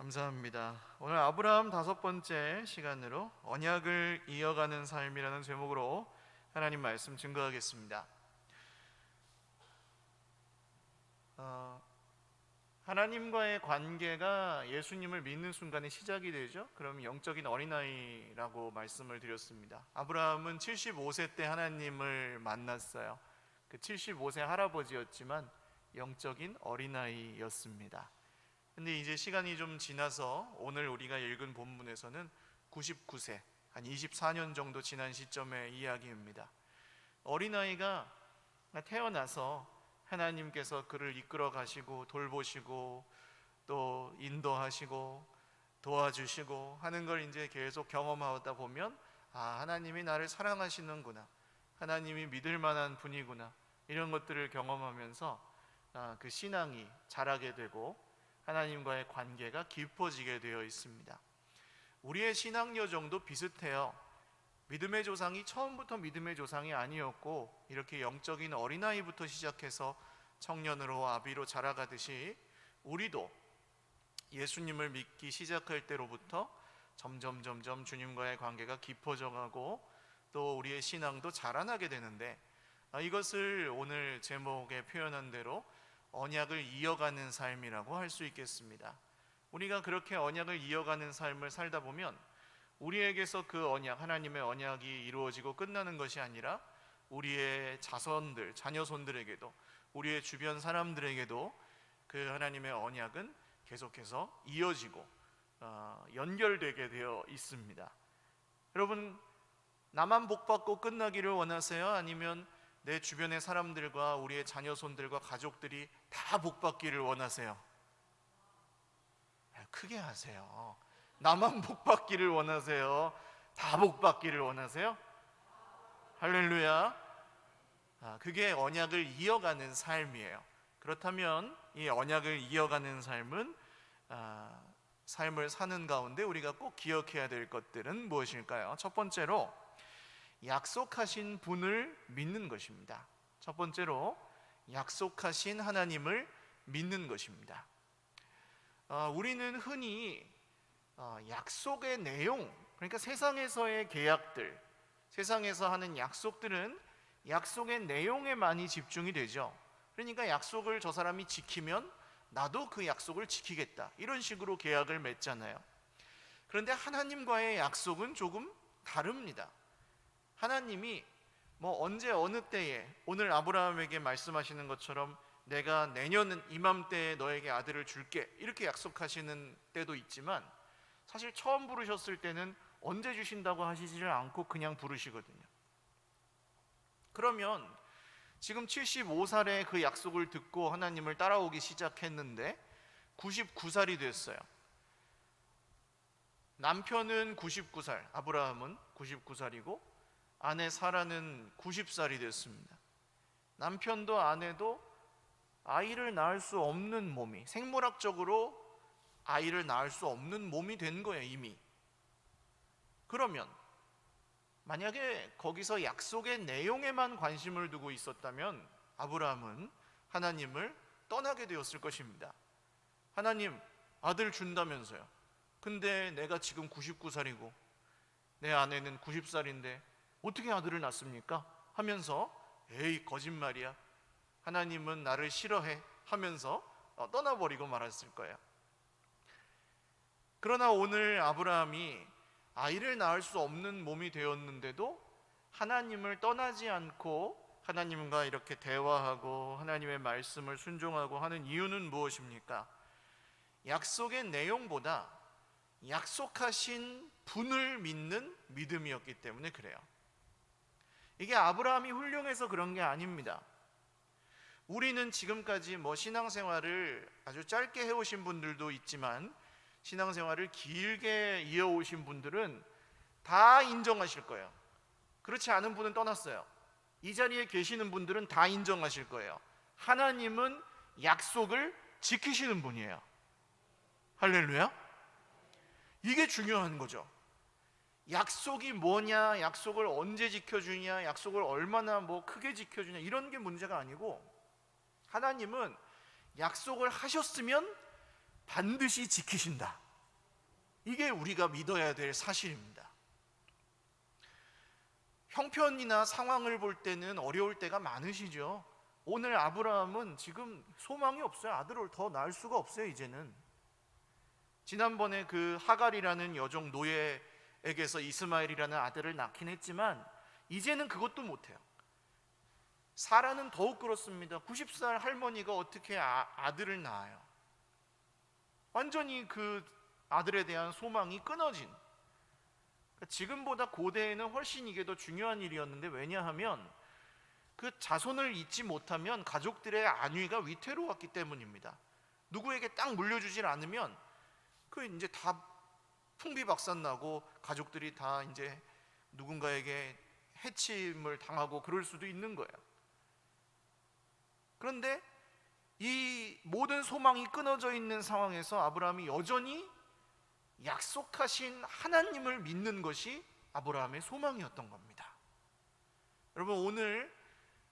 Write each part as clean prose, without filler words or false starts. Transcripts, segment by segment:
감사합니다. 오늘 아브라함 5번째 시간으로 언약을 이어가는 삶이라는 제목으로 하나님 말씀 증거하겠습니다. 하나님과의 관계가 예수님을 믿는 순간에 시작이 되죠. 그럼 영적인 어린아이라고 말씀을 드렸습니다. 아브라함은 75세 때 하나님을 만났어요. 그 75세 할아버지였지만 영적인 어린아이였습니다. 근데 이제 시간이 좀 지나서 오늘 우리가 읽은 본문에서는 99세, 한 24년 정도 지난 시점의 이야기입니다. 어린아이가 태어나서 하나님께서 그를 이끌어 가시고 돌보시고 또 인도하시고 도와주시고 하는 걸 이제 계속 경험하다 보면 하나님이 나를 사랑하시는구나, 하나님이 믿을 만한 분이구나, 이런 것들을 경험하면서 그 신앙이 자라게 되고 하나님과의 관계가 깊어지게 되어 있습니다. 우리의 신앙 여정도 비슷해요. 믿음의 조상이 처음부터 믿음의 조상이 아니었고 이렇게 영적인 어린아이부터 시작해서 청년으로 아비로 자라가듯이 우리도 예수님을 믿기 시작할 때로부터 점점 주님과의 관계가 깊어져 가고 또 우리의 신앙도 자라나게 되는데, 이것을 오늘 제목에 표현한 대로 언약을 이어가는 삶이라고 할 수 있겠습니다. 우리가 그렇게 언약을 이어가는 삶을 살다 보면 우리에게서 그 언약, 하나님의 언약이 이루어지고 끝나는 것이 아니라 우리의 자손들, 자녀손들에게도, 우리의 주변 사람들에게도 그 하나님의 언약은 계속해서 이어지고 연결되게 되어 있습니다. 여러분, 나만 복받고 끝나기를 원하세요? 아니면 내 주변의 사람들과 우리의 자녀손들과 가족들이 다 복받기를 원하세요? 크게 하세요. 나만 복받기를 원하세요? 다 복받기를 원하세요? 할렐루야. 그게 언약을 이어가는 삶이에요. 그렇다면 이 언약을 이어가는 삶을 사는 가운데 우리가 꼭 기억해야 될 것들은 무엇일까요? 첫 번째로 약속하신 분을 믿는 것입니다. 첫 번째로 약속하신 하나님을 믿는 것입니다. 우리는 흔히 약속의 내용, 그러니까 세상에서의 계약들, 세상에서 하는 약속들은 약속의 내용에 많이 집중이 되죠. 그러니까 약속을 저 사람이 지키면 나도 그 약속을 지키겠다, 이런 식으로 계약을 맺잖아요. 그런데 하나님과의 약속은 조금 다릅니다. 하나님이 언제 어느 때에, 오늘 아브라함에게 말씀하시는 것처럼 내가 내년 이맘때에 너에게 아들을 줄게, 이렇게 약속하시는 때도 있지만 사실 처음 부르셨을 때는 언제 주신다고 하시지를 않고 그냥 부르시거든요. 그러면 지금 75살에 그 약속을 듣고 하나님을 따라오기 시작했는데 99살이 됐어요. 남편은 99살, 아브라함은 99살이고 아내 사라는 90살이 됐습니다. 남편도 아내도 아이를 낳을 수 없는 몸이, 생물학적으로 아이를 낳을 수 없는 몸이 된 거예요, 이미. 그러면 만약에 거기서 약속의 내용에만 관심을 두고 있었다면 아브라함은 하나님을 떠나게 되었을 것입니다. 하나님, 아들 준다면서요. 근데 내가 지금 99살이고 내 아내는 90살인데 어떻게 아들을 낳습니까? 하면서 에이, 거짓말이야, 하나님은 나를 싫어해 하면서 떠나버리고 말았을 거예요. 그러나 오늘 아브라함이 아이를 낳을 수 없는 몸이 되었는데도 하나님을 떠나지 않고 하나님과 이렇게 대화하고 하나님의 말씀을 순종하고 하는 이유는 무엇입니까? 약속의 내용보다 약속하신 분을 믿는 믿음이었기 때문에 그래요. 이게 아브라함이 훌륭해서 그런 게 아닙니다. 우리는 지금까지 신앙생활을 아주 짧게 해오신 분들도 있지만 신앙생활을 길게 이어오신 분들은 다 인정하실 거예요. 그렇지 않은 분은 떠났어요. 이 자리에 계시는 분들은 다 인정하실 거예요. 하나님은 약속을 지키시는 분이에요. 할렐루야. 이게 중요한 거죠. 약속이 뭐냐, 약속을 언제 지켜주냐, 약속을 얼마나 크게 지켜주냐, 이런 게 문제가 아니고 하나님은 약속을 하셨으면 반드시 지키신다, 이게 우리가 믿어야 될 사실입니다. 형편이나 상황을 볼 때는 어려울 때가 많으시죠. 오늘 아브라함은 지금 소망이 없어요. 아들을 더 낳을 수가 없어요. 이제는 지난번에 그 하갈이라는 여종 노예에게서 이스마엘이라는 아들을 낳긴 했지만 이제는 그것도 못해요. 사라는 더욱 그렇습니다. 90살 할머니가 어떻게 아들을 낳아요? 완전히 그 아들에 대한 소망이 끊어진, 지금보다 고대에는 훨씬 이게 더 중요한 일이었는데, 왜냐하면 그 자손을 잇지 못하면 가족들의 안위가 위태로웠기 때문입니다. 누구에게 딱 물려주질 않으면 그 이제 다 풍비박산나고 가족들이 다 이제 누군가에게 해침을 당하고 그럴 수도 있는 거예요. 그런데 이 모든 소망이 끊어져 있는 상황에서 아브라함이 여전히 약속하신 하나님을 믿는 것이 아브라함의 소망이었던 겁니다. 여러분, 오늘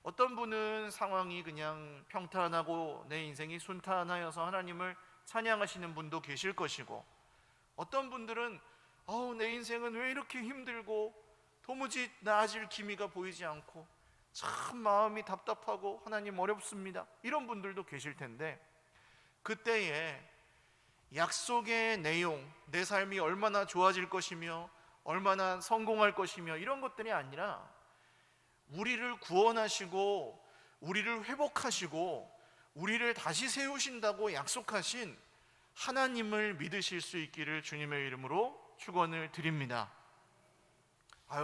어떤 분은 상황이 그냥 평탄하고 내 인생이 순탄하여서 하나님을 찬양하시는 분도 계실 것이고, 어떤 분들은 내 인생은 왜 이렇게 힘들고 도무지 나아질 기미가 보이지 않고 참 마음이 답답하고 하나님 어렵습니다, 이런 분들도 계실 텐데, 그때에 약속의 내용, 내 삶이 얼마나 좋아질 것이며 얼마나 성공할 것이며 이런 것들이 아니라 우리를 구원하시고 우리를 회복하시고 우리를 다시 세우신다고 약속하신 하나님을 믿으실 수 있기를 주님의 이름으로 축원을 드립니다.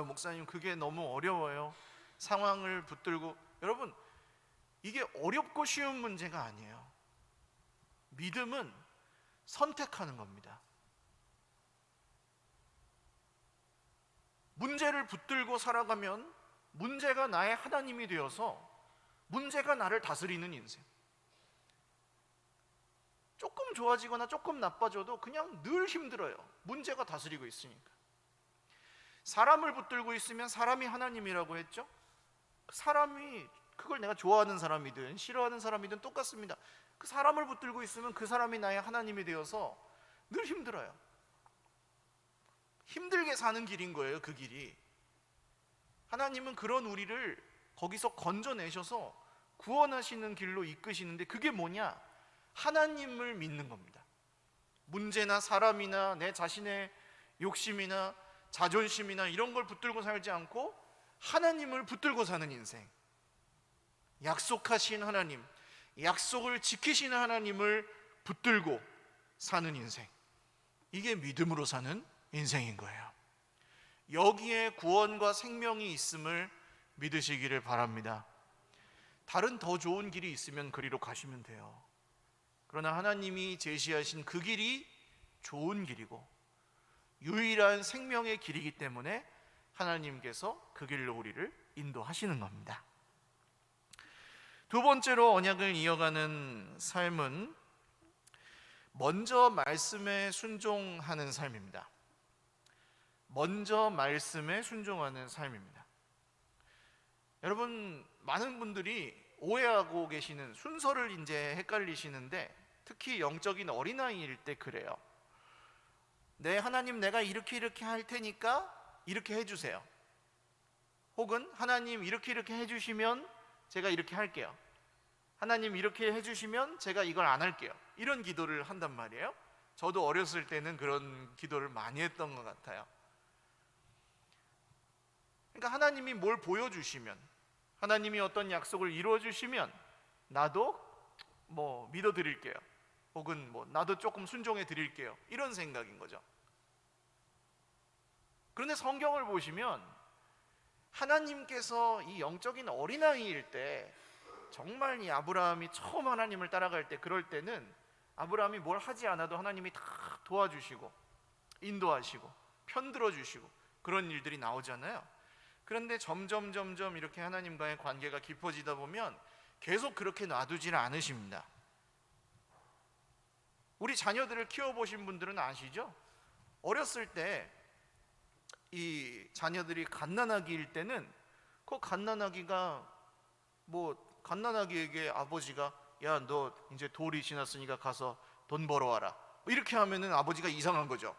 목사님, 그게 너무 어려워요. 상황을 붙들고. 여러분, 이게 어렵고 쉬운 문제가 아니에요. 믿음은 선택하는 겁니다. 문제를 붙들고 살아가면 문제가 나의 하나님이 되어서 문제가 나를 다스리는 인생. 조금 좋아지거나 조금 나빠져도 그냥 늘 힘들어요. 문제가 다스리고 있으니까. 사람을 붙들고 있으면 사람이 하나님이라고 했죠. 사람이, 그걸 내가 좋아하는 사람이든 싫어하는 사람이든 똑같습니다. 그 사람을 붙들고 있으면 그 사람이 나의 하나님이 되어서 늘 힘들어요. 힘들게 사는 길인 거예요, 그 길이. 하나님은 그런 우리를 거기서 건져내셔서 구원하시는 길로 이끄시는데, 그게 뭐냐? 하나님을 믿는 겁니다. 문제나 사람이나 내 자신의 욕심이나 자존심이나 이런 걸 붙들고 살지 않고 하나님을 붙들고 사는 인생. 약속하신 하나님, 약속을 지키시는 하나님을 붙들고 사는 인생. 이게 믿음으로 사는 인생인 거예요. 여기에 구원과 생명이 있음을 믿으시기를 바랍니다. 다른 더 좋은 길이 있으면 그리로 가시면 돼요. 그러나 하나님이 제시하신 그 길이 좋은 길이고 유일한 생명의 길이기 때문에 하나님께서 그 길로 우리를 인도하시는 겁니다. 두 번째로 언약을 이어가는 삶은 먼저 말씀에 순종하는 삶입니다. 먼저 말씀에 순종하는 삶입니다. 여러분, 많은 분들이 오해하고 계시는, 순서를 이제 헷갈리시는데, 특히 영적인 어린아이일 때 그래요. 네, 하나님, 내가 이렇게 할 테니까 이렇게 해주세요. 혹은 하나님, 이렇게 해주시면 제가 이렇게 할게요. 하나님, 이렇게 해주시면 제가 이걸 안 할게요. 이런 기도를 한단 말이에요. 저도 어렸을 때는 그런 기도를 많이 했던 것 같아요. 그러니까 하나님이 뭘 보여주시면, 하나님이 어떤 약속을 이루어주시면 나도 믿어드릴게요. 혹은 나도 조금 순종해 드릴게요. 이런 생각인 거죠. 그런데 성경을 보시면 하나님께서 이 영적인 어린아이일 때, 정말 이 아브라함이 처음 하나님을 따라갈 때, 그럴 때는 아브라함이 뭘 하지 않아도 하나님이 다 도와주시고 인도하시고 편들어 주시고 그런 일들이 나오잖아요. 그런데 점점 이렇게 하나님과의 관계가 깊어지다 보면 계속 그렇게 놔두지를 않으십니다. 우리 자녀들을 키워보신 분들은 아시죠? 어렸을 때 이 자녀들이 갓난아기일 때는 그 갓난아기가 갓난아기에게 아버지가 야, 너 이제 돌이 지났으니까 가서 돈 벌어와라, 이렇게 하면은 아버지가 이상한 거죠.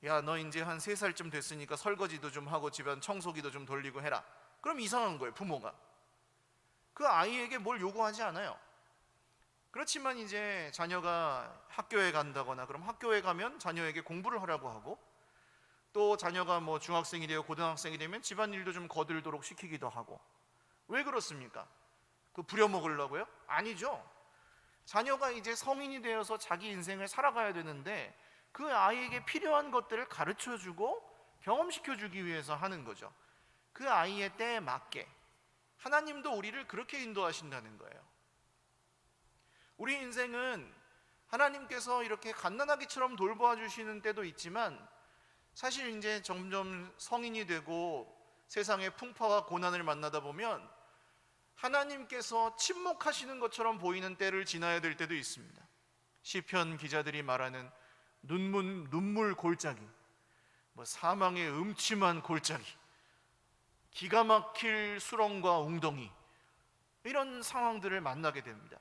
야, 너 이제 한 3살쯤 됐으니까 설거지도 좀 하고 집안 청소기도 좀 돌리고 해라. 그럼 이상한 거예요, 부모가. 그 아이에게 뭘 요구하지 않아요. 그렇지만 이제 자녀가 학교에 간다거나, 그럼 학교에 가면 자녀에게 공부를 하라고 하고, 또 자녀가 뭐 중학생이 되고 고등학생이 되면 집안일도 좀 거들도록 시키기도 하고. 왜 그렇습니까? 그 부려먹으려고요? 아니죠. 자녀가 이제 성인이 되어서 자기 인생을 살아가야 되는데 그 아이에게 필요한 것들을 가르쳐주고 경험시켜주기 위해서 하는 거죠. 그 아이의 때에 맞게 하나님도 우리를 그렇게 인도하신다는 거예요. 우리 인생은 하나님께서 이렇게 갓난아기처럼 돌보아 주시는 때도 있지만, 사실 이제 점점 성인이 되고 세상의 풍파와 고난을 만나다 보면 하나님께서 침묵하시는 것처럼 보이는 때를 지나야 될 때도 있습니다. 시편 기자들이 말하는 눈물 골짜기, 뭐 사망의 음침한 골짜기, 기가 막힐 수렁과 웅덩이, 이런 상황들을 만나게 됩니다.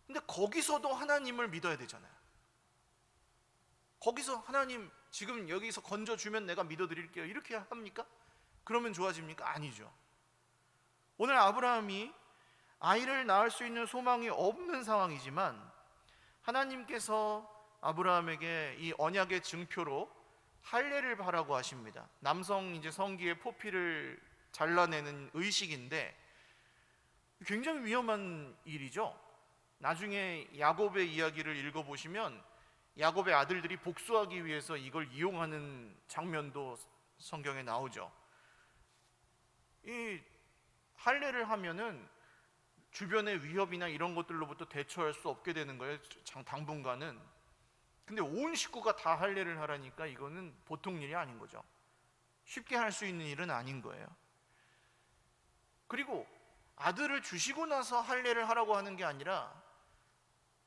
근데 거기서도 하나님을 믿어야 되잖아요. 거기서 하나님 지금 여기서 건져주면 내가 믿어드릴게요, 이렇게 합니까? 그러면 좋아집니까? 아니죠. 오늘 아브라함이 아이를 낳을 수 있는 소망이 없는 상황이지만 하나님께서 아브라함에게 이 언약의 증표로 할례를 하라고 하십니다. 남성 이제 성기의 포피를 잘라내는 의식인데 굉장히 위험한 일이죠. 나중에 야곱의 이야기를 읽어보시면 야곱의 아들들이 복수하기 위해서 이걸 이용하는 장면도 성경에 나오죠. 이 할례를 하면은 주변의 위협이나 이런 것들로부터 대처할 수 없게 되는 거예요, 당분간은. 근데 온 식구가 다 할례를 하라니까 이거는 보통 일이 아닌 거죠. 쉽게 할 수 있는 일은 아닌 거예요. 그리고 아들을 주시고 나서 할례를 하라고 하는 게 아니라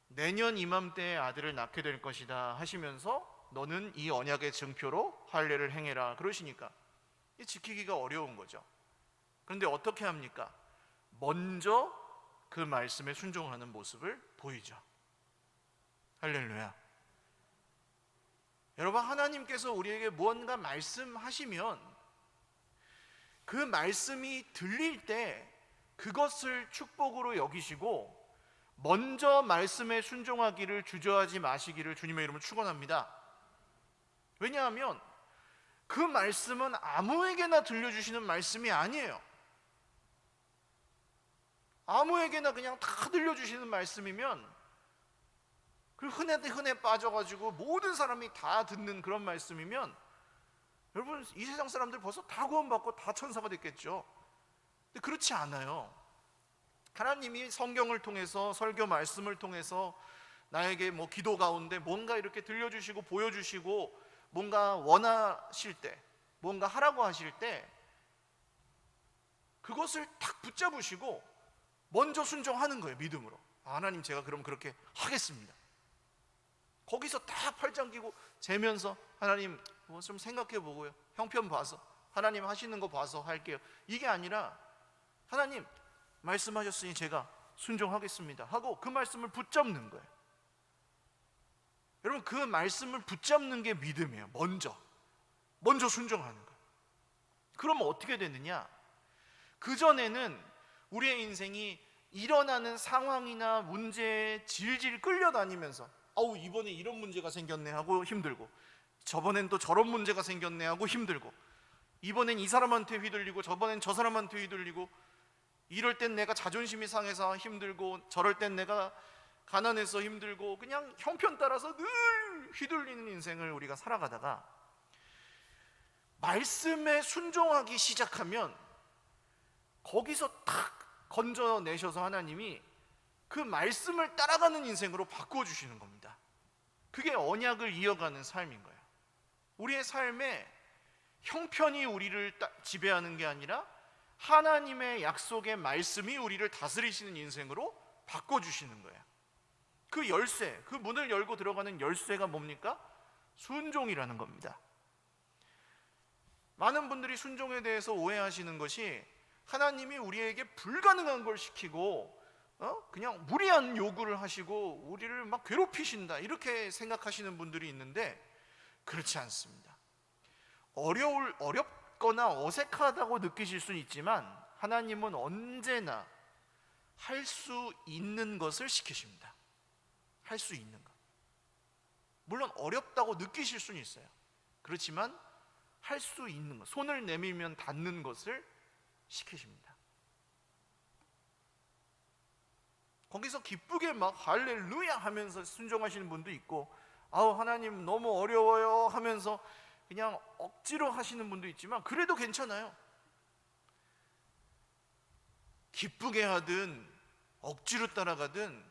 내년 이맘때에 아들을 낳게 될 것이다 하시면서 너는 이 언약의 증표로 할례를 행해라 그러시니까 지키기가 어려운 거죠. 그런데 어떻게 합니까? 먼저 그 말씀에 순종하는 모습을 보이죠. 할렐루야. 여러분, 하나님께서 우리에게 무언가 말씀하시면 그 말씀이 들릴 때 그것을 축복으로 여기시고 먼저 말씀에 순종하기를 주저하지 마시기를 주님의 이름으로 축원합니다. 왜냐하면 그 말씀은 아무에게나 들려주시는 말씀이 아니에요. 아무에게나 그냥 다 들려주시는 말씀이면 그 흔해 빠져가지고 모든 사람이 다 듣는 그런 말씀이면 여러분, 이 세상 사람들 벌써 다 구원받고 다 천사가 됐겠죠. 근데 그렇지 않아요. 하나님이 성경을 통해서, 설교 말씀을 통해서 나에게 뭐 기도 가운데 뭔가 이렇게 들려주시고 보여주시고 뭔가 원하실 때, 뭔가 하라고 하실 때 그것을 탁 붙잡으시고 먼저 순종하는 거예요, 믿음으로. 하나님, 제가 그럼 그렇게 하겠습니다. 거기서 다 팔짱 끼고 재면서 하나님 뭐 좀 생각해 보고요, 형편 봐서 하나님 하시는 거 봐서 할게요, 이게 아니라 하나님 말씀하셨으니 제가 순종하겠습니다 하고 그 말씀을 붙잡는 거예요. 여러분, 그 말씀을 붙잡는 게 믿음이에요. 먼저 순종하는 거예요. 그러면 어떻게 되느냐? 그전에는 우리의 인생이 일어나는 상황이나 문제에 질질 끌려다니면서 이번에 이런 문제가 생겼네 하고 힘들고, 저번엔 또 저런 문제가 생겼네 하고 힘들고, 이번엔 이 사람한테 휘둘리고 저번엔 저 사람한테 휘둘리고, 이럴 땐 내가 자존심이 상해서 힘들고 저럴 땐 내가 가난해서 힘들고, 그냥 형편 따라서 늘 휘둘리는 인생을 우리가 살아가다가 말씀에 순종하기 시작하면 거기서 탁 건져내셔서 하나님이 그 말씀을 따라가는 인생으로 바꾸어 주시는 겁니다. 그게 언약을 이어가는 삶인 거예요. 우리의 삶에 형편이 우리를 지배하는 게 아니라 하나님의 약속의 말씀이 우리를 다스리시는 인생으로 바꿔주시는 거예요. 그 열쇠, 그 문을 열고 들어가는 열쇠가 뭡니까? 순종이라는 겁니다. 많은 분들이 순종에 대해서 오해하시는 것이 하나님이 우리에게 불가능한 걸 시키고 그냥 무리한 요구를 하시고 우리를 막 괴롭히신다 이렇게 생각하시는 분들이 있는데 그렇지 않습니다. 어렵거나 어색하다고 느끼실 수는 있지만 하나님은 언제나 할 수 있는 것을 시키십니다. 할 수 있는 것. 물론 어렵다고 느끼실 수는 있어요. 그렇지만 할 수 있는 것, 손을 내밀면 닿는 것을 시키십니다. 거기서 기쁘게 막 할렐루야 하면서 순종하시는 분도 있고, 아우 하나님 너무 어려워요 하면서 그냥 억지로 하시는 분도 있지만 그래도 괜찮아요. 기쁘게 하든 억지로 따라가든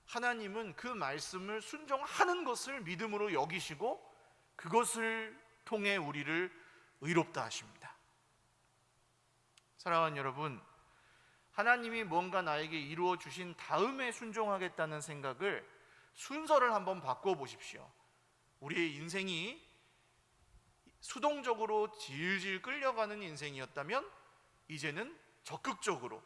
하나님은 그 말씀을 순종하는 것을 믿음으로 여기시고 그것을 통해 우리를 의롭다 하십니다. 사랑하는 여러분, 하나님이 뭔가 나에게 이루어 주신 다음에 순종하겠다는 생각을 순서를 한번 바꿔 보십시오. 우리의 인생이 수동적으로 질질 끌려가는 인생이었다면 이제는 적극적으로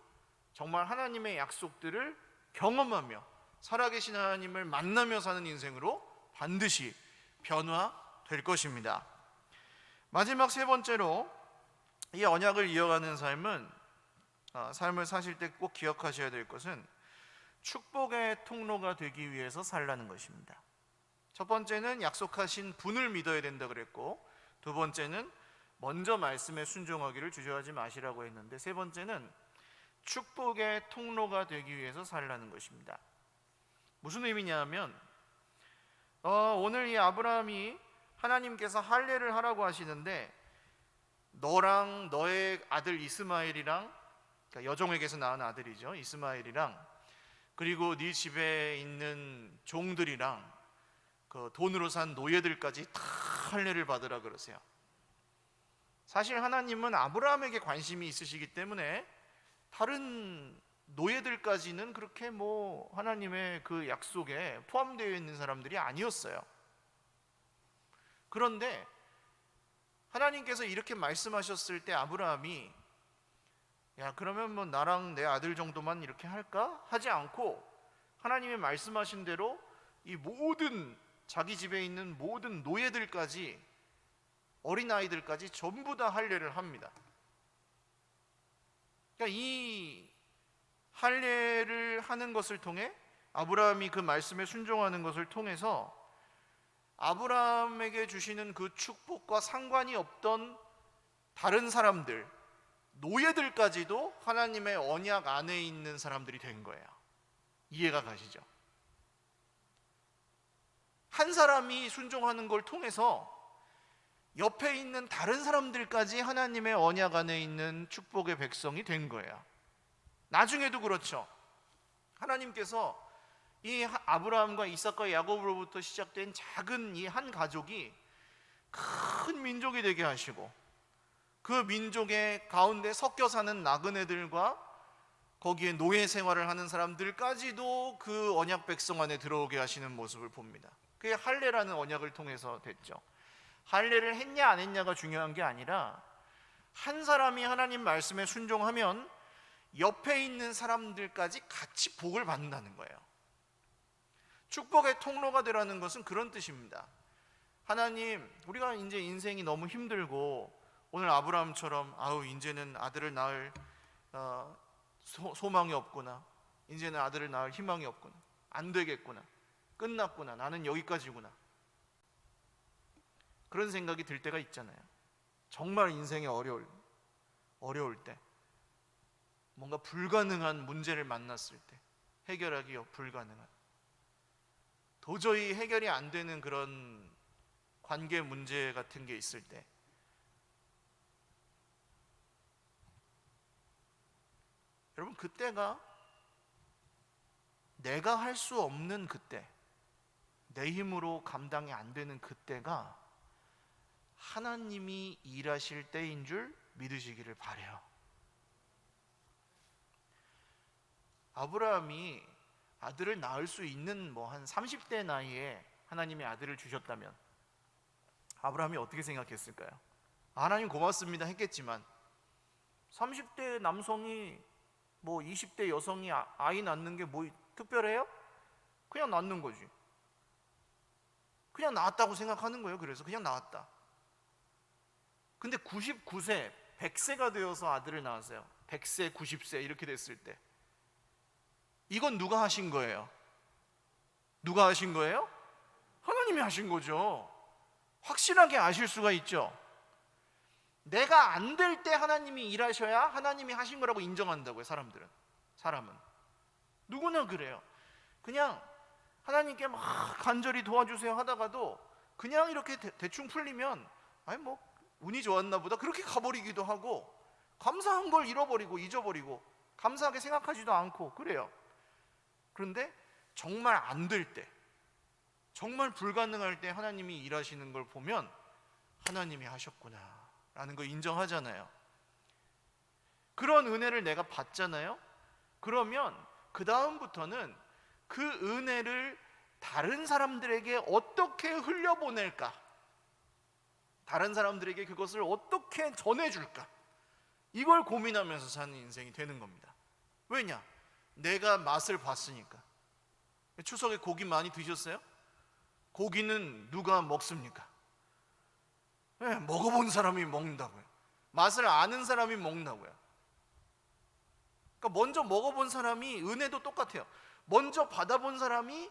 정말 하나님의 약속들을 경험하며 살아계신 하나님을 만나며 사는 인생으로 반드시 변화될 것입니다. 마지막 세 번째로 이 언약을 이어가는 삶을 사실 때 꼭 기억하셔야 될 것은 축복의 통로가 되기 위해서 살라는 것입니다. 첫 번째는 약속하신 분을 믿어야 된다 그랬고, 두 번째는 먼저 말씀에 순종하기를 주저하지 마시라고 했는데, 세 번째는 축복의 통로가 되기 위해서 살라는 것입니다. 무슨 의미냐 하면 오늘 이 아브라함이 하나님께서 할례를 하라고 하시는데 너랑 너의 아들 이스마엘이랑, 그러니까 여종에게서 낳은 아들이죠, 이스마엘이랑, 그리고 네 집에 있는 종들이랑 그 돈으로 산 노예들까지 다 할례를 받으라 그러세요. 사실 하나님은 아브라함에게 관심이 있으시기 때문에 다른 노예들까지는 그렇게 하나님의 그 약속에 포함되어 있는 사람들이 아니었어요. 그런데 하나님께서 이렇게 말씀하셨을 때 아브라함이 야 그러면 나랑 내 아들 정도만 이렇게 할까? 하지 않고 하나님의 말씀하신 대로 이 모든 자기 집에 있는 모든 노예들까지, 어린아이들까지 전부 다 할례를 합니다. 그러니까 이 할례를 하는 것을 통해 아브라함이 그 말씀에 순종하는 것을 통해서 아브라함에게 주시는 그 축복과 상관이 없던 다른 사람들, 노예들까지도 하나님의 언약 안에 있는 사람들이 된 거예요. 이해가 가시죠? 한 사람이 순종하는 걸 통해서 옆에 있는 다른 사람들까지 하나님의 언약 안에 있는 축복의 백성이 된 거예요. 나중에도 그렇죠. 하나님께서 이 아브라함과 이삭과 야곱으로부터 시작된 작은 이 한 가족이 큰 민족이 되게 하시고, 그 민족의 가운데 섞여 사는 나그네들과 거기에 노예 생활을 하는 사람들까지도 그 언약 백성 안에 들어오게 하시는 모습을 봅니다. 그게 할례라는 언약을 통해서 됐죠. 할례를 했냐 안 했냐가 중요한 게 아니라 한 사람이 하나님 말씀에 순종하면 옆에 있는 사람들까지 같이 복을 받는다는 거예요. 축복의 통로가 되라는 것은 그런 뜻입니다. 하나님, 우리가 이제 인생이 너무 힘들고 오늘 아브라함처럼 이제는 아들을 낳을 소망이 없구나, 이제는 아들을 낳을 희망이 없구나, 안 되겠구나, 끝났구나, 나는 여기까지구나, 그런 생각이 들 때가 있잖아요. 정말 인생이 어려울 때, 뭔가 불가능한 문제를 만났을 때, 해결하기 불가능한, 도저히 해결이 안 되는 그런 관계 문제 같은 게 있을 때, 여러분 그때가 내가 할 수 없는 그때, 내 힘으로 감당이 안 되는 그때가 하나님이 일하실 때인 줄 믿으시기를 바라요. 아브라함이 아들을 낳을 수 있는 한 30대 나이에 하나님이 아들을 주셨다면 아브라함이 어떻게 생각했을까요? 하나님 고맙습니다 했겠지만 30대 남성이 뭐 20대 여성이 아이 낳는 게 뭐 특별해요? 그냥 낳는 거지. 그냥 낳았다고 생각하는 거예요. 그래서 그냥 낳았다. 근데 99세, 100세가 되어서 아들을 낳았어요. 100세, 90세 이렇게 됐을 때 이건 누가 하신 거예요? 누가 하신 거예요? 하나님이 하신 거죠. 확실하게 아실 수가 있죠. 내가 안 될 때 하나님이 일하셔야 하나님이 하신 거라고 인정한다고요. 사람은 누구나 그래요. 그냥 하나님께 막 간절히 도와주세요 하다가도 그냥 이렇게 대충 풀리면 아니 뭐 운이 좋았나 보다 그렇게 가버리기도 하고, 감사한 걸 잃어버리고 잊어버리고 감사하게 생각하지도 않고 그래요. 그런데 정말 안 될 때, 정말 불가능할 때 하나님이 일하시는 걸 보면 하나님이 하셨구나 라는 걸 인정하잖아요. 그런 은혜를 내가 받잖아요. 그러면 그 다음부터는 그 은혜를 다른 사람들에게 어떻게 흘려보낼까, 다른 사람들에게 그것을 어떻게 전해줄까, 이걸 고민하면서 사는 인생이 되는 겁니다. 왜냐? 내가 맛을 봤으니까. 추석에 고기 많이 드셨어요? 고기는 누가 먹습니까? 네, 먹어본 사람이 먹는다고요. 맛을 아는 사람이 먹는다고요. 그러니까 먼저 먹어본 사람이, 은혜도 똑같아요. 먼저 받아본 사람이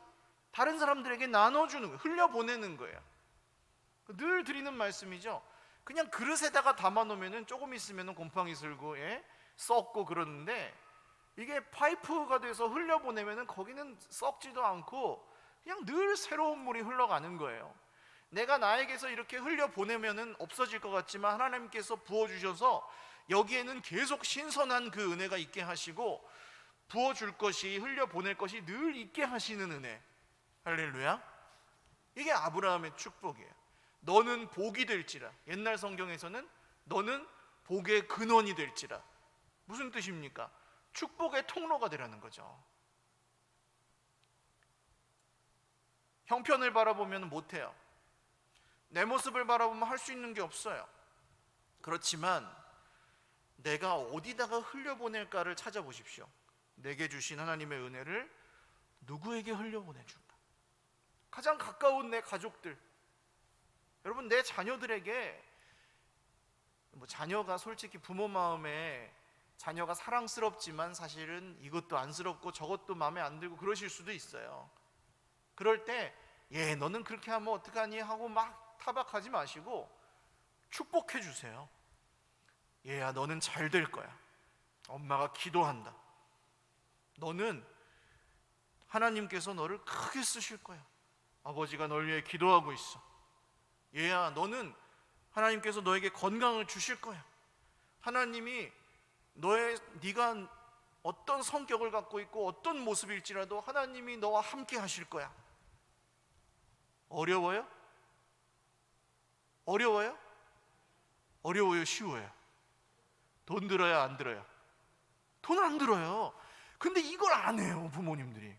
다른 사람들에게 나눠주는 거예요. 흘려보내는 거예요. 늘 드리는 말씀이죠. 그냥 그릇에다가 담아놓으면 조금 있으면 곰팡이 슬고 썩고 그러는데, 이게 파이프가 돼서 흘려보내면 거기는 썩지도 않고 그냥 늘 새로운 물이 흘러가는 거예요. 내가 나에게서 이렇게 흘려보내면 없어질 것 같지만 하나님께서 부어주셔서 여기에는 계속 신선한 그 은혜가 있게 하시고, 부어줄 것이, 흘려보낼 것이 늘 있게 하시는 은혜. 할렐루야. 이게 아브라함의 축복이에요. 너는 복이 될지라. 옛날 성경에서는 너는 복의 근원이 될지라. 무슨 뜻입니까? 축복의 통로가 되라는 거죠. 형편을 바라보면 못해요. 내 모습을 바라보면 할 수 있는 게 없어요. 그렇지만 내가 어디다가 흘려보낼까를 찾아보십시오. 내게 주신 하나님의 은혜를 누구에게 흘려보내줄까? 가장 가까운 내 가족들, 여러분, 내 자녀들에게, 자녀가 솔직히 부모 마음에 자녀가 사랑스럽지만 사실은 이것도 안쓰럽고 저것도 마음에 안 들고 그러실 수도 있어요. 그럴 때 너는 그렇게 하면 어떡하니 하고 막 타박하지 마시고 축복해 주세요. 얘야, 너는 잘 될 거야. 엄마가 기도한다. 너는 하나님께서 너를 크게 쓰실 거야. 아버지가 널 위해 기도하고 있어. 얘야, 너는 하나님께서 너에게 건강을 주실 거야. 하나님이 네가 어떤 성격을 갖고 있고 어떤 모습일지라도 하나님이 너와 함께 하실 거야. 어려워요? 어려워요? 어려워요? 쉬워요? 돈 들어야 안 들어요? 돈 안 들어요. 근데 이걸 안 해요, 부모님들이.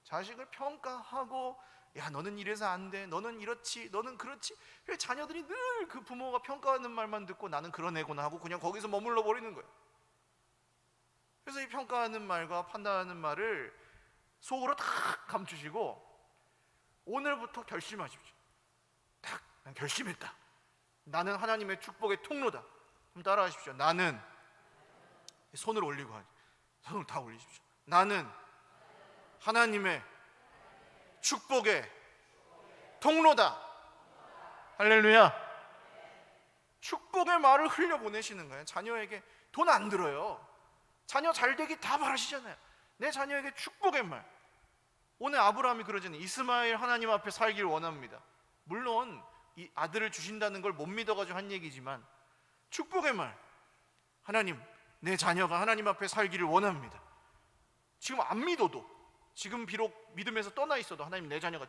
자식을 평가하고, 야, 너는 이래서 안 돼, 너는 이렇지, 너는 그렇지. 자녀들이 늘 그 부모가 평가하는 말만 듣고 나는 그런 애구나 하고 그냥 거기서 머물러 버리는 거예요. 그래서 이 평가하는 말과 판단하는 말을 속으로 다 감추시고 오늘부터 결심하십시오. 딱 결심했다. 나는 하나님의 축복의 통로다. 그럼 따라하십시오. 나는, 손을 올리고 하죠. 손을 다 올리십시오. 나는 하나님의 축복의 통로다. 할렐루야. 축복의 말을 흘려보내시는 거예요. 자녀에게 돈 안 들어요. 자녀 잘 되기 다 바라시잖아요. 내 자녀에게 축복의 말. 오늘 아브라함이 그러잖아요. 이스마엘 하나님 앞에 살길 원합니다. 물론 이 아들을 주신다는 걸 못 믿어가지고 한 얘기지만 축복의 말. 하나님, 내 자녀가 하나님 앞에 살기를 원합니다. 지금 안 믿어도, 지금 비록 믿음에서 떠나 있어도 하나님, 내 자녀가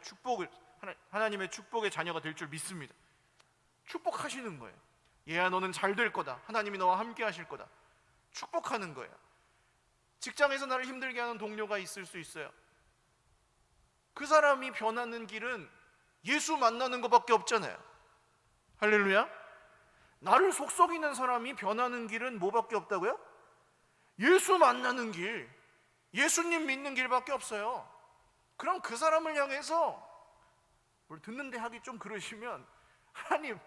하나님의 축복의 자녀가 될 줄 믿습니다. 축복하시는 거예요. 얘야, 너는 잘 될 거다. 하나님이 너와 함께 하실 거다. 축복하는 거예요. 직장에서 나를 힘들게 하는 동료가 있을 수 있어요. 그 사람이 변하는 길은 예수 만나는 것밖에 없잖아요. 할렐루야. 나를 속썩이는 사람이 변하는 길은 뭐밖에 없다고요? 예수 만나는 길, 예수님 믿는 길밖에 없어요. 그럼 그 사람을 향해서 듣는데 하기 좀 그러시면, 하나님,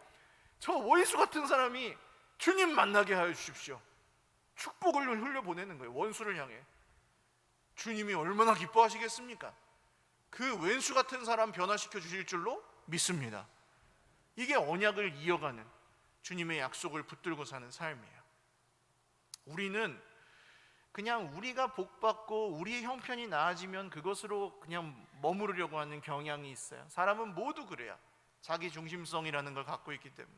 저 원수 같은 사람이 주님 만나게 하여 주십시오. 축복을 흘려보내는 거예요. 원수를 향해. 주님이 얼마나 기뻐하시겠습니까? 그 왼수 같은 사람 변화시켜 주실 줄로 믿습니다. 이게 언약을 이어가는, 주님의 약속을 붙들고 사는 삶이에요. 우리는 그냥 우리가 복받고 우리의 형편이 나아지면 그것으로 그냥 머무르려고 하는 경향이 있어요. 사람은 모두 그래요. 자기 중심성이라는 걸 갖고 있기 때문에.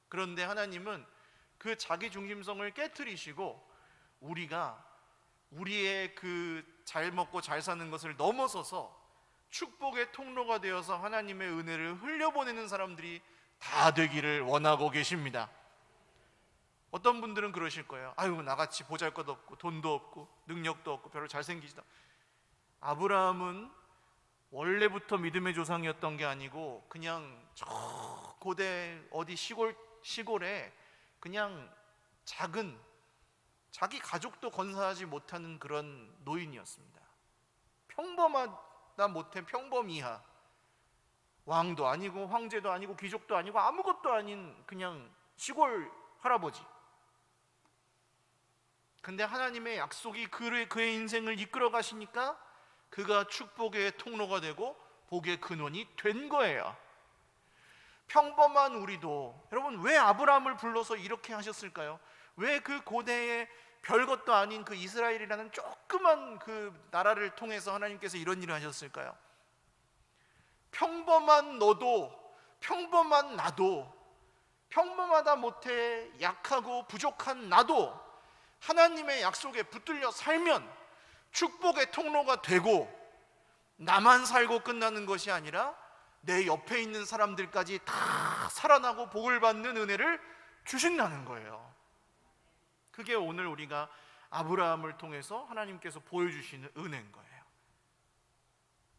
그런데 하나님은 그 자기 중심성을 깨트리시고, 우리가 우리의 그 잘 먹고 잘 사는 것을 넘어서서 축복의 통로가 되어서 하나님의 은혜를 흘려보내는 사람들이 다 되기를 원하고 계십니다. 어떤 분들은 그러실 거예요. 아유, 나같이 보잘것없고 돈도 없고 능력도 없고 별로 잘생기지도 않고. 아브라함은 원래부터 믿음의 조상이었던 게 아니고 그냥 저 고대 어디 시골에 그냥 작은, 자기 가족도 건사하지 못하는 그런 노인이었습니다. 평범하다 못해 평범이하, 왕도 아니고 황제도 아니고 귀족도 아니고 아무것도 아닌 그냥 시골 할아버지. 근데 하나님의 약속이 그의 인생을 이끌어 가시니까 그가 축복의 통로가 되고 복의 근원이 된 거예요. 평범한 우리도, 여러분, 왜 아브라함을 불러서 이렇게 하셨을까요? 왜 그 고대의 별것도 아닌 그 이스라엘이라는 조그만 그 나라를 통해서 하나님께서 이런 일을 하셨을까요? 평범한 너도, 평범한 나도, 평범하다 못해 약하고 부족한 나도 하나님의 약속에 붙들려 살면 축복의 통로가 되고, 나만 살고 끝나는 것이 아니라 내 옆에 있는 사람들까지 다 살아나고 복을 받는 은혜를 주신다는 거예요. 그게 오늘 우리가 아브라함을 통해서 하나님께서 보여주시는 은혜인 거예요.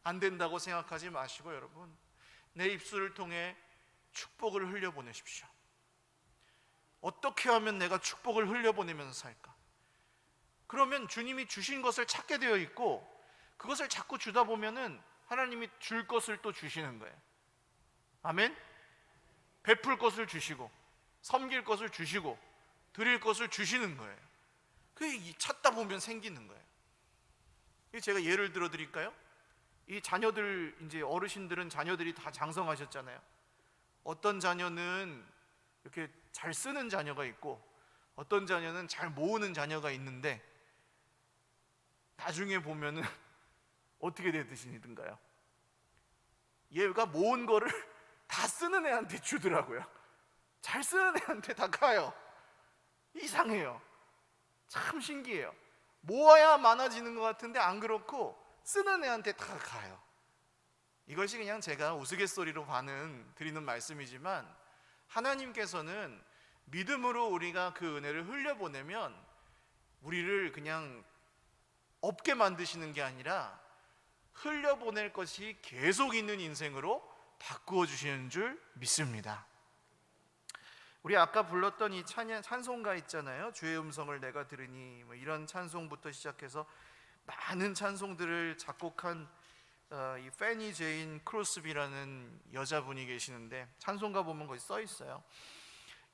안 된다고 생각하지 마시고, 여러분, 내 입술을 통해 축복을 흘려보내십시오. 어떻게 하면 내가 축복을 흘려보내면서 살까? 그러면 주님이 주신 것을 찾게 되어 있고, 그것을 자꾸 주다 보면은 하나님이 줄 것을 또 주시는 거예요. 아멘? 베풀 것을 주시고, 섬길 것을 주시고, 드릴 것을 주시는 거예요. 그게 찾다 보면 생기는 거예요. 제가 예를 들어 드릴까요? 이 자녀들, 이제 어르신들은 자녀들이 다 장성하셨잖아요. 어떤 자녀는 이렇게 잘 쓰는 자녀가 있고, 어떤 자녀는 잘 모으는 자녀가 있는데, 나중에 보면은 어떻게 되시든가요? 얘가 모은 거를 다 쓰는 애한테 주더라고요. 잘 쓰는 애한테 다 가요. 이상해요. 참 신기해요. 모아야 많아지는 것 같은데 안 그렇고 쓰는 애한테 다 가요. 이것이 그냥 제가 우스갯소리로 드리는 말씀이지만, 하나님께서는 믿음으로 우리가 그 은혜를 흘려보내면 우리를 그냥 없게 만드시는 게 아니라 흘려보낼 것이 계속 있는 인생으로 바꾸어 주시는 줄 믿습니다. 우리 아까 불렀던 이 찬송가 있잖아요. 주의 음성을 내가 들으니, 뭐 이런 찬송부터 시작해서 많은 찬송들을 작곡한 이 페니 제인 크로스비라는 여자분이 계시는데, 찬송가 보면 거기 써 있어요.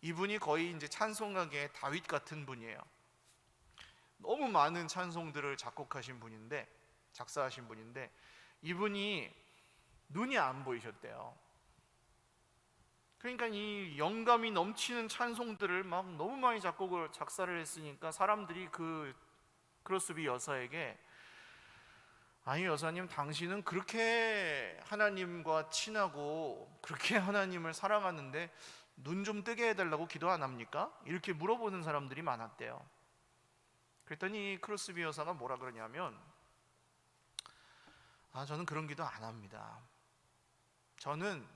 이분이 거의 이제 찬송가계의 다윗 같은 분이에요. 너무 많은 찬송들을 작곡하신 분인데, 작사하신 분인데, 이분이 눈이 안 보이셨대요. 그러니까 이 영감이 넘치는 찬송들을 막 너무 많이 작사를 했으니까 사람들이 그 크로스비 여사에게, 아니 여사님, 당신은 그렇게 하나님과 친하고 그렇게 하나님을 사랑하는데 눈 좀 뜨게 해달라고 기도 안 합니까? 이렇게 물어보는 사람들이 많았대요. 그랬더니 크로스비 여사가 뭐라 그러냐면, 저는 그런 기도 안 합니다. 저는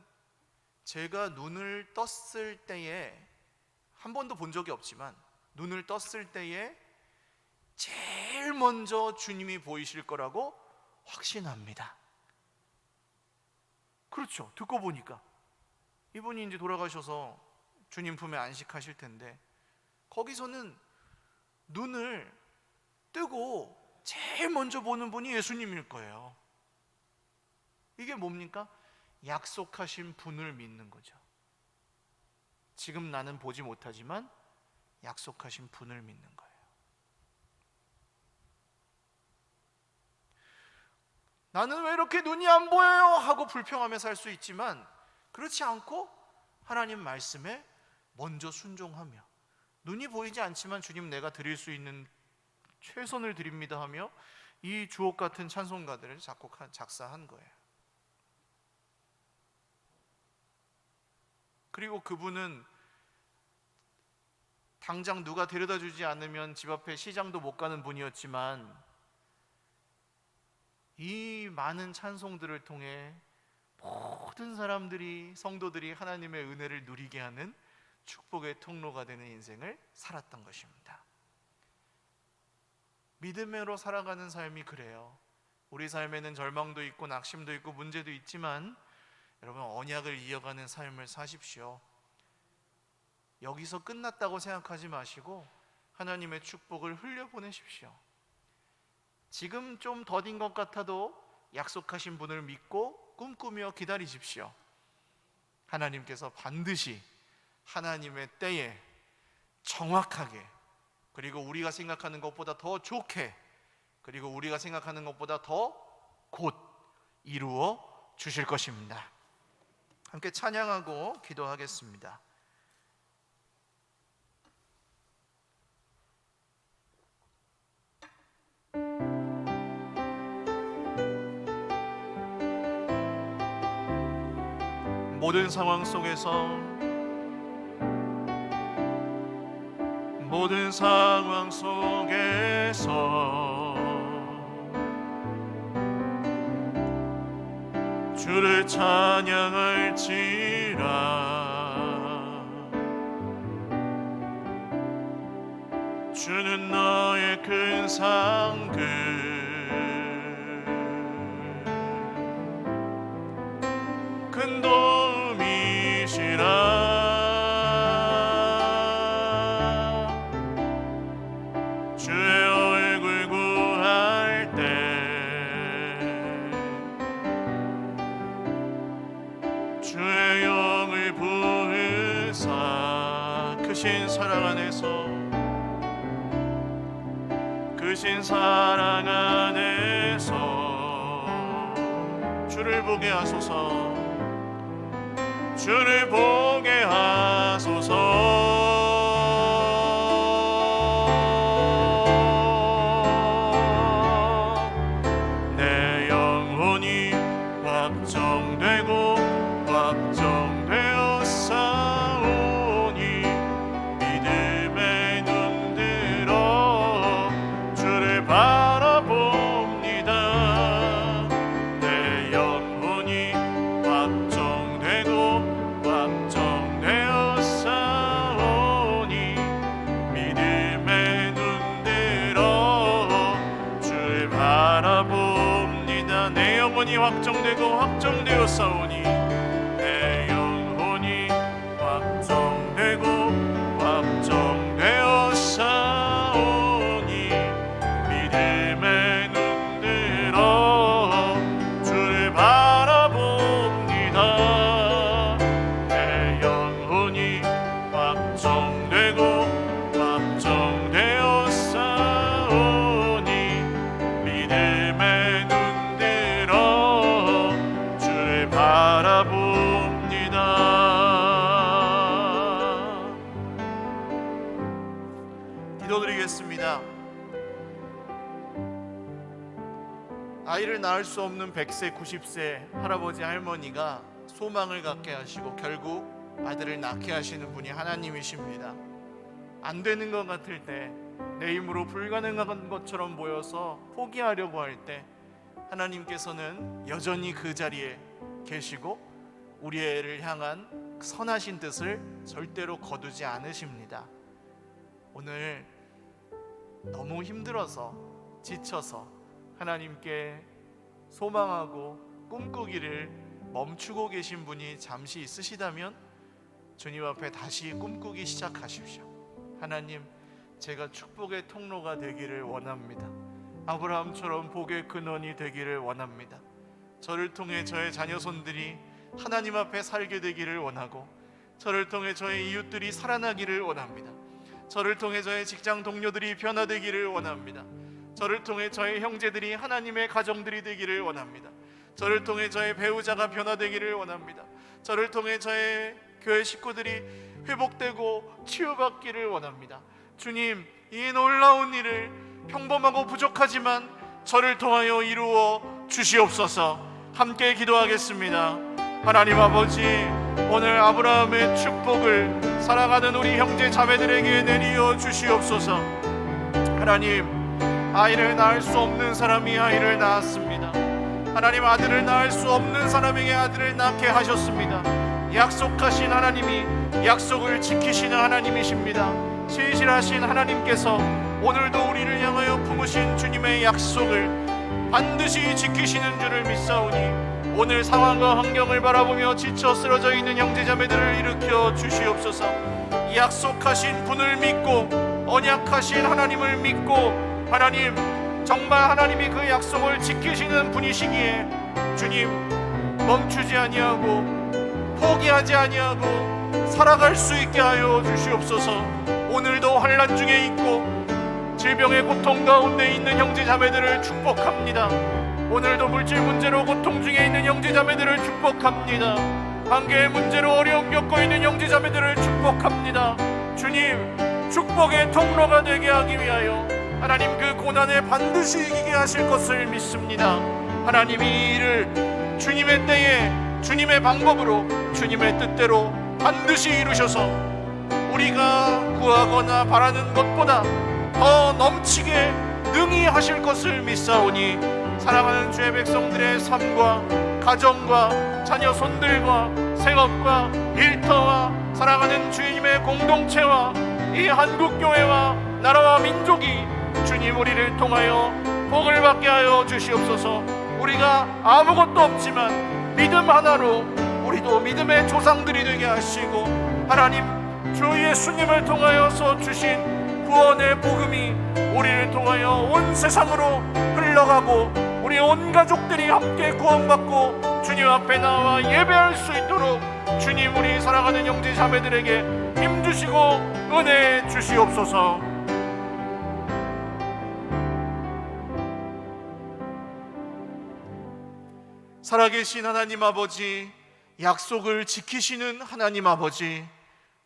제가 눈을 떴을 때에, 한 번도 본 적이 없지만 눈을 떴을 때에 제일 먼저 주님이 보이실 거라고 확신합니다. 그렇죠. 듣고 보니까 이분이 이제 돌아가셔서 주님 품에 안식하실 텐데, 거기서는 눈을 뜨고 제일 먼저 보는 분이 예수님일 거예요. 이게 뭡니까? 약속하신 분을 믿는 거죠. 지금 나는 보지 못하지만 약속하신 분을 믿는 거예요. 나는 왜 이렇게 눈이 안 보여요? 하고 불평하며 살 수 있지만, 그렇지 않고 하나님 말씀에 먼저 순종하며, 눈이 보이지 않지만 주님 내가 드릴 수 있는 최선을 드립니다 하며 이 주옥 같은 찬송가들을 작사한 거예요. 그리고 그분은 당장 누가 데려다 주지 않으면 집 앞에 시장도 못 가는 분이었지만, 이 많은 찬송들을 통해 모든 사람들이, 성도들이 하나님의 은혜를 누리게 하는 축복의 통로가 되는 인생을 살았던 것입니다. 믿음으로 살아가는 삶이 그래요. 우리 삶에는 절망도 있고 낙심도 있고 문제도 있지만, 여러분, 언약을 이어가는 삶을 사십시오. 여기서 끝났다고 생각하지 마시고 하나님의 축복을 흘려보내십시오. 지금 좀 더딘 것 같아도 약속하신 분을 믿고 꿈꾸며 기다리십시오. 하나님께서 반드시 하나님의 때에 정확하게, 그리고 우리가 생각하는 것보다 더 좋게, 그리고 우리가 생각하는 것보다 더 곧 이루어 주실 것입니다. 함께 찬양하고 기도하겠습니다. 모든 상황 속에서, 모든 상황 속에서 주를 찬양할지라. 주는 너의 큰 상급, 큰 도움이시라. 주의 얼굴 구할 때 주의 영을 부으사, 크신 사랑 안에서, 크신 사랑 안에서 주를 보게 하소서, 주를 보게 하소서. 내 영혼이 확정되고 확정되어 싸우니 믿음에 눈들어 주를 바라봅니다. 내 영혼이 확정되고 확정되어 싸우니 믿음에 눈들어 주를 바라봅니다. 내 영혼이 확정되고 확정되어 싸우니, 내 영혼이 확정되고 확정되어 싸우니 믿음에 눈들어 주를 바라봅니다. 내 영혼이 확정되고 확정되어 싸우니 믿음에 눈들어 주를 바라봅니다. 기도드리겠습니다. 아이를 낳을 수 없는 100세, 90세 할아버지, 할머니가 소망을 갖게 하시고 결국 아들을 낳게 하시는 분이 하나님이십니다. 안 되는 것 같을 때, 내 힘으로 불가능한 것처럼 보여서 포기하려고 할 때, 하나님께서는 여전히 그 자리에 계시고 우리 애를 향한 선하신 뜻을 절대로 거두지 않으십니다. 오늘 너무 힘들어서, 지쳐서 하나님께 소망하고 꿈꾸기를 멈추고 계신 분이 잠시 있으시다면 주님 앞에 다시 꿈꾸기 시작하십시오. 하나님, 제가 축복의 통로가 되기를 원합니다. 아브라함처럼 복의 근원이 되기를 원합니다. 저를 통해 저의 자녀손들이 하나님 앞에 살게 되기를 원하고, 저를 통해 저의 이웃들이 살아나기를 원합니다. 저를 통해 저의 직장 동료들이 변화되기를 원합니다. 저를 통해 저의 형제들이 하나님의 가정들이 되기를 원합니다. 저를 통해 저의 배우자가 변화되기를 원합니다. 저를 통해 저의 교회 식구들이 회복되고 치유받기를 원합니다. 주님, 이 놀라운 일을 평범하고 부족하지만 저를 통하여 이루어 주시옵소서. 함께 기도하겠습니다. 하나님 아버지, 오늘 아브라함의 축복을 살아가는 우리 형제 자매들에게 내리어 주시옵소서. 하나님, 아이를 낳을 수 없는 사람이 아이를 낳았습니다. 하나님, 아들을 낳을 수 없는 사람에게 아들을 낳게 하셨습니다. 약속하신 하나님이 약속을 지키시는 하나님이십니다. 신실하신 하나님께서 오늘도 우리를 향하여 품으신 주님의 약속을 반드시 지키시는 줄을 믿사오니, 오늘 상황과 환경을 바라보며 지쳐 쓰러져 있는 형제자매들을 일으켜 주시옵소서. 약속하신 분을 믿고 언약하신 하나님을 믿고, 하나님, 정말 하나님이 그 약속을 지키시는 분이시기에 주님, 멈추지 아니하고 포기하지 아니하고 살아갈 수 있게 하여 주시옵소서. 오늘도 환난 중에 있고 질병의 고통 가운데 있는 형제자매들을 축복합니다. 오늘도 물질 문제로 고통 중에 있는 형제자매들을 축복합니다. 관계의 문제로 어려움 겪고 있는 형제자매들을 축복합니다. 주님, 축복의 통로가 되게 하기 위하여 하나님 그 고난에 반드시 이기게 하실 것을 믿습니다. 하나님, 이 일을 주님의 때에 주님의 방법으로 주님의 뜻대로 반드시 이루셔서 우리가 구하거나 바라는 것보다 더 넘치게 능히 하실 것을 믿사오니, 사랑하는 주의 백성들의 삶과 가정과 자녀 손들과 생업과 일터와 사랑하는 주님의 공동체와 이 한국교회와 나라와 민족이 주님 우리를 통하여 복을 받게 하여 주시옵소서. 우리가 아무것도 없지만 믿음 하나로 우리도 믿음의 조상들이 되게 하시고, 하나님, 주 예수님을 통하여서 주신 구원의 복음이 우리를 통하여 온 세상으로 흘러가고 우리 온 가족들이 함께 구원받고 주님 앞에 나와 예배할 수 있도록 주님, 우리 사랑하는 형제 자매들에게 힘주시고 은혜 주시옵소서. 살아계신 하나님 아버지, 약속을 지키시는 하나님 아버지,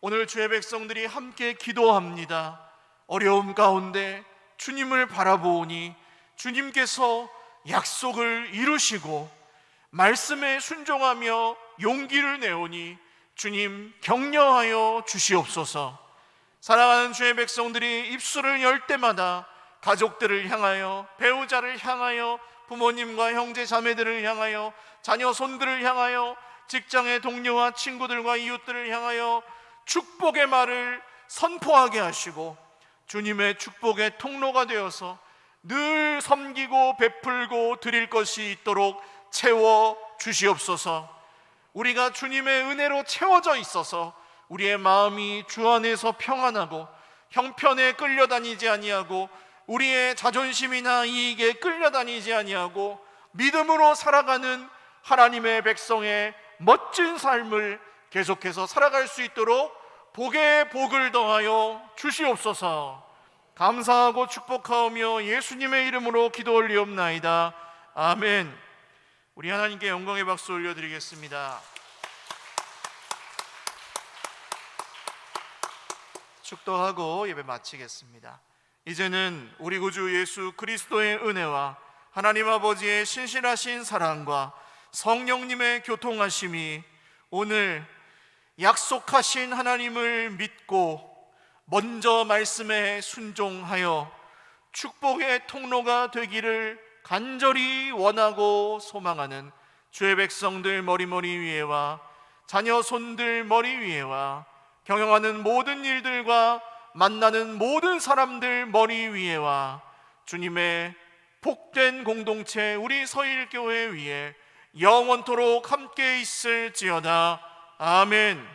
오늘 주의 백성들이 함께 기도합니다. 어려움 가운데 주님을 바라보니 주님께서 약속을 이루시고 말씀에 순종하며 용기를 내오니 주님 격려하여 주시옵소서. 사랑하는 주의 백성들이 입술을 열 때마다 가족들을 향하여, 배우자를 향하여, 부모님과 형제 자매들을 향하여, 자녀 손들을 향하여, 직장의 동료와 친구들과 이웃들을 향하여 축복의 말을 선포하게 하시고 주님의 축복의 통로가 되어서 늘 섬기고 베풀고 드릴 것이 있도록 채워 주시옵소서. 우리가 주님의 은혜로 채워져 있어서 우리의 마음이 주 안에서 평안하고 형편에 끌려다니지 아니하고 우리의 자존심이나 이익에 끌려다니지 아니하고 믿음으로 살아가는 하나님의 백성의 멋진 삶을 계속해서 살아갈 수 있도록 복에 복을 더하여 주시옵소서. 감사하고 축복하오며 예수님의 이름으로 기도 올리옵나이다. 아멘. 우리 하나님께 영광의 박수 올려드리겠습니다. 축도하고 예배 마치겠습니다. 이제는 우리 구주 예수 그리스도의 은혜와 하나님 아버지의 신실하신 사랑과 성령님의 교통하심이 오늘 약속하신 하나님을 믿고 먼저 말씀에 순종하여 축복의 통로가 되기를 간절히 원하고 소망하는 주의 백성들 머리머리 위에와 자녀 손들 머리 위에와 경영하는 모든 일들과 만나는 모든 사람들 머리 위에와 주님의 복된 공동체 우리 서일교회 위에 영원토록 함께 있을지어다. 아멘.